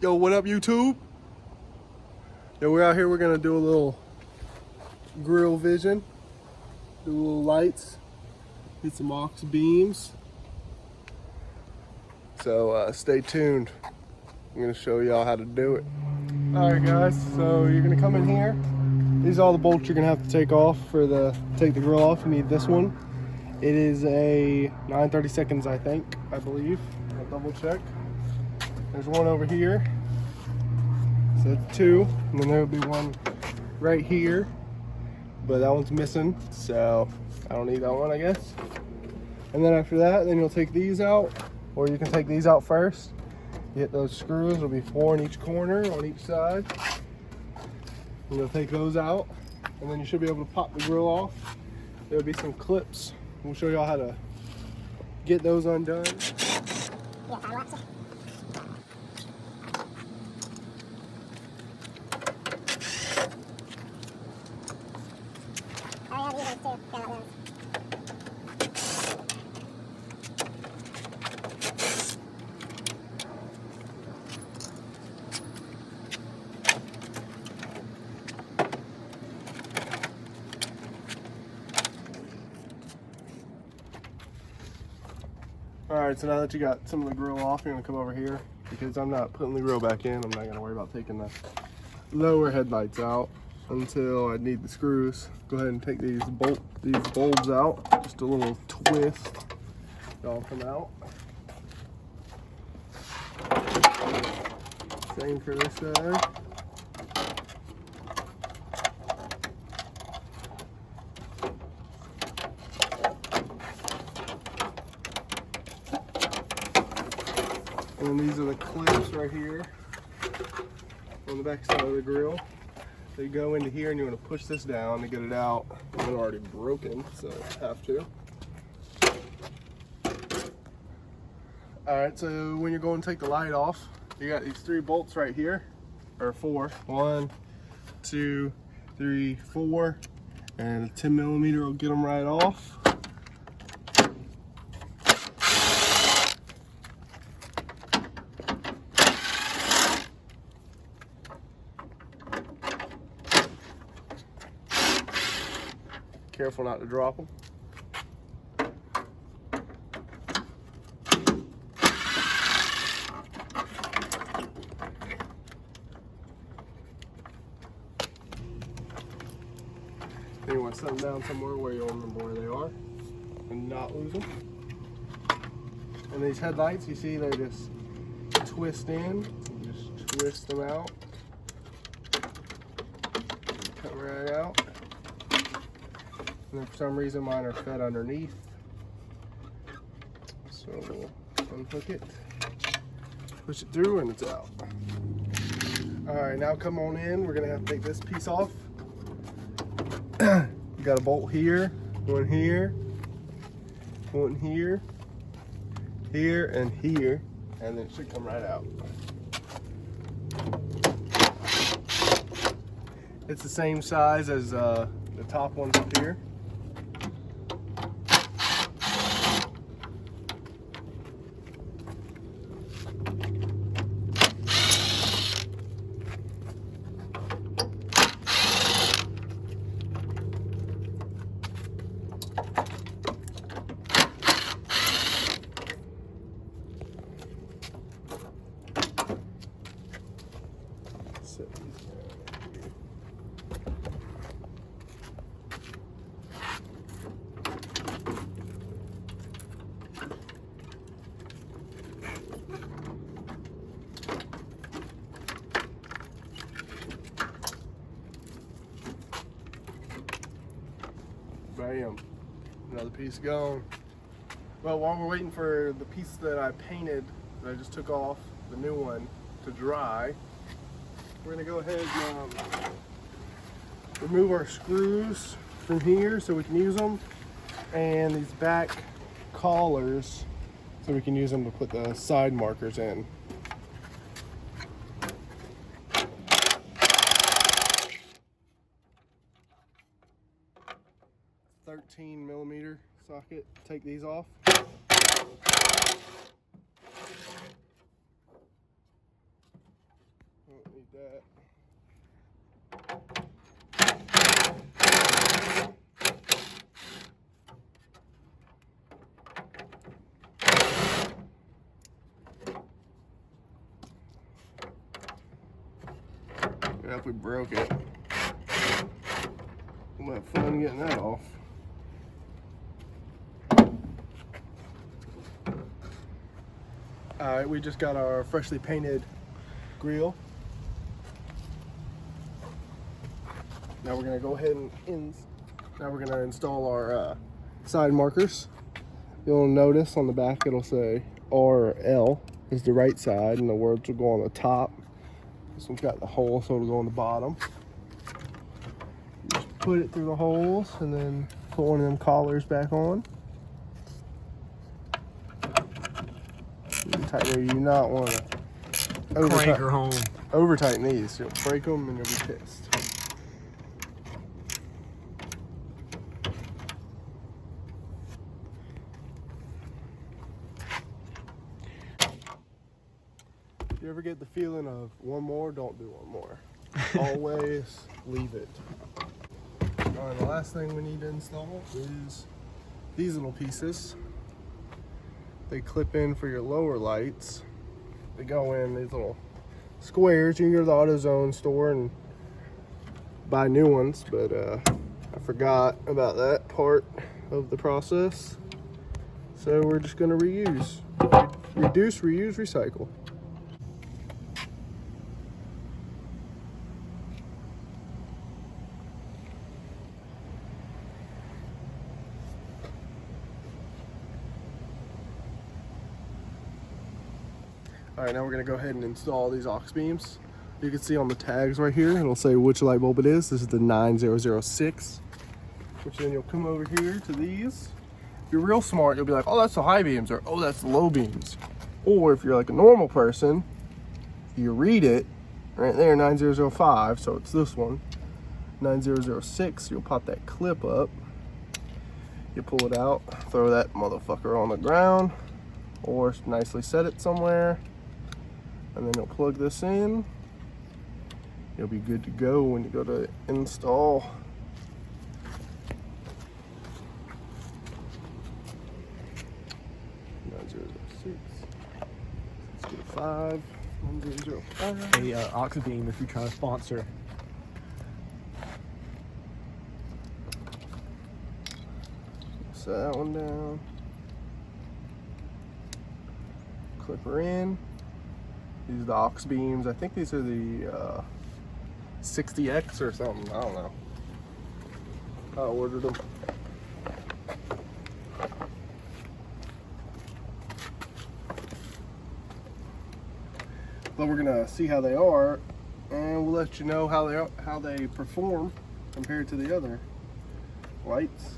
Yo, what up, YouTube? Yo, we're out here. We're gonna do a little grill vision, do a little lights, hit some aux beams. So stay tuned. I'm gonna show y'all how to do it. All right, guys. So you're gonna come in here. These are all the bolts you're gonna have to take off to take the grill off. You need this one. It is a 9/32, I believe. I'll double check. There's one over here. So that's two, and then there'll be one right here, but that one's missing, so I don't need that one, I guess. And then after that, then you'll take these out, or you can take these out first. You hit those screws. There'll be 4 in each corner on each side. And you'll take those out, and then you should be able to pop the grill off. There'll be some clips. We'll show y'all how to get those undone. Yeah, time lapse. I have these too. Got those. Alright, so now that you got some of the grill off, you're going to come over here, because I'm not putting the grill back in. I'm not going to worry about taking the lower headlights out until I need the screws. Go ahead and take these bulbs out. Just a little twist. They'll come out. Same for this side. And these are the clips right here on the back side of the grill. They go into here, and you want to push this down to get it out. It's already broken, so I have to. Alright, so when you're going to take the light off, you got these 3 bolts right here, or 4. 1, 2, 3, 4, and a 10mm will get them right off. Careful not to drop them. Then you want to set them down somewhere where you'll remember where they are and not lose them. And these headlights, you see, they just twist in. You just twist them out. Cut right out. And then for some reason mine are fed underneath. So we'll unhook it, push it through, and it's out. Alright, now come on in. We're gonna have to take this piece off. You got a bolt here, one here, one here, here, and here, and then it should come right out. It's the same size as the top ones up here. Set these down here. Bam. Another piece gone. Well, while we're waiting for the piece that I painted, that I just took off, the new one, to dry, we're gonna go ahead and remove our screws from here so we can use them, and these back collars so we can use them to put the side markers in. 13mm socket. Take these off. Now if we broke it, we'll have fun getting that off. Alright, we just got our freshly painted grill. Now we're gonna go ahead and now we're gonna install our side markers. You'll notice on the back it'll say R or L is the right side, and the words will go on the top. This one's got the hole, so it'll go on the bottom. Just put it through the holes and then put one of them collars back on. You do not want to Crank her home. over tighten these. You'll break them and you'll be pissed. You ever get the feeling of one more, don't do one more. Always leave it. All right, the last thing we need to install is these little pieces. They clip in for your lower lights. They go in these little squares. You can go to the AutoZone store and buy new ones, but I forgot about that part of the process. So we're just gonna reuse. Reduce, reuse, recycle. All right, now we're gonna go ahead and install these aux beams. You can see on the tags right here, it'll say which light bulb it is. This is the 9006, which then you'll come over here to these. If you're real smart, you'll be like, oh, that's the high beams, or oh, that's the low beams. Or if you're like a normal person, you read it right there, 9005, so it's this one. 9006, you'll pop that clip up. You pull it out, throw that motherfucker on the ground, or nicely set it somewhere. And then you'll plug this in. You'll be good to go when you go to install. Five, 9005. Hey, aux beam, if you try to sponsor. Set that one down. Clip her in. These are the aux beams. I think these are the 60X or something. I don't know. I ordered them. But we're gonna see how they are, and we'll let you know how they perform compared to the other lights,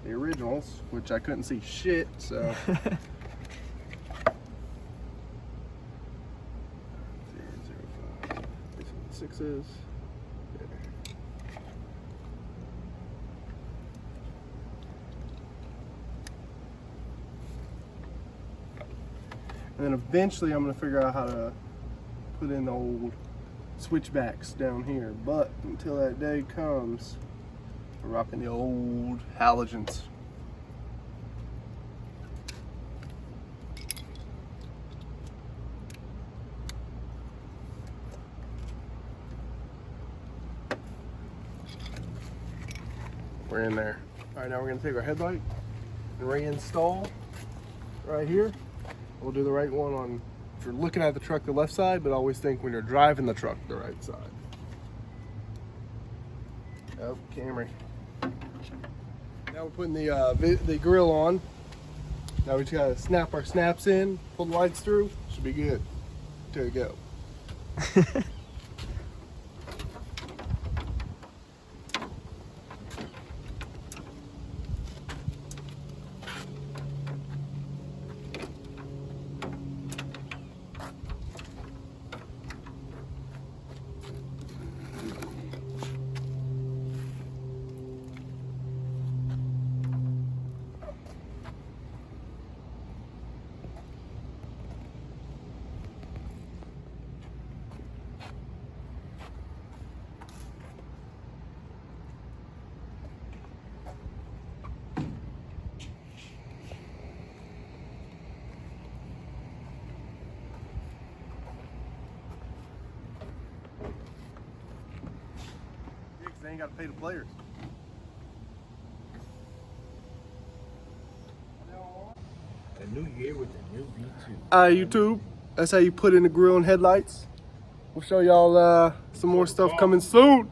the originals, which I couldn't see shit. So. 6s. Yeah. And then eventually I'm going to figure out how to put in the old switchbacks down here. But until that day comes, we're rocking the old halogens. We're in there. All right, now we're gonna take our headlight and reinstall right here. We'll do the right one on, if you're looking at the truck, the left side, but always think when you're driving the truck, the right side. Oh, Camry. Now we're putting the grill on. Now we just gotta snap our snaps in, pull the lights through, should be good. There you go. They ain't got to pay the players. A new year with a new V2. YouTube, that's how you put in the grill and headlights. We'll show y'all some more stuff coming soon.